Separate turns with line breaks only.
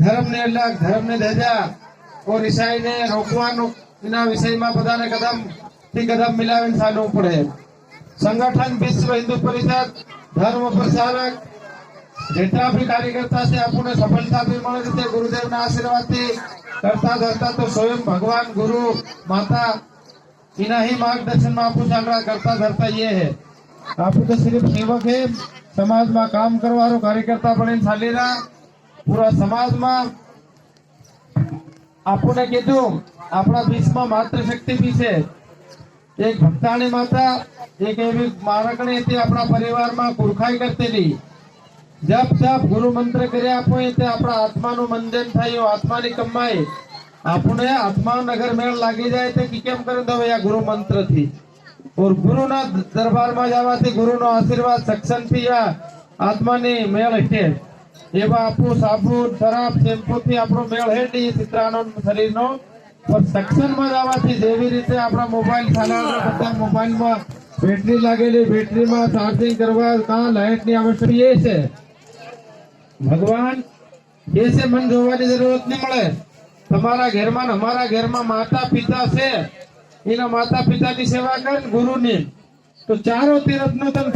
धर्म ने अलग धर्म ने धजा और ईसाई ने रोकवानो इना विषय में बधाने कदम मिलावे चालू पड़े। संगठन विश्व हिंदू परिषद धर्म प्रचारक जेटला भी कार्यकर्ता से आपने सफलता भी मिले थे गुरुदेव ना आशीर्वाद थी करता धरता तो स्वयं भगवान गुरु माता इना ही मार्गदर्शन में आपको चल रहा करता धरता ये है। आप तो सिर्फ सेवक है, समाज में काम करवारो कार्यकर्ता बने चाली रहा पूरा समाज में आपने कीधु अपना बीच में मातृशक्ति भी है। एक भक्ताणी माता एक एवं बाळकणी थी अपना परिवार में कुरखाई करती रही। जब जब गुरु मंत्र करे आपो ते अपना आत्मा नु मंजन थायो आत्मा नी कमाई आपने आत्मा नगर मेल लागी जाए तो केम कर दो या गुरु मंत्र थी और गुरु ना दरबार में जावाथी गुरु नो आशीर्वाद सक्षम थी या आत्मा नी मेल हटे एवा आपो साबुन शराब शैम्पू थी आपनो मेल हेडी चित्रानो शरीर नो और सक्षम में जावाथी जेवी रीते आपना मोबाइल चलाववा बधा मोबाइल में बैटरी लागेली बैटरी में चार्जिंग करवा कहां लाइट नी आवश्यकता ये छे। भगवान ऐसे मन जोवानी जरूरत नहीं मळे। તમારા ઘરમાં અમારા ઘરમાં માતા પિતા છે એના માતા પિતાની સેવા કર ગુરુની તો ચારો તીરથનો તને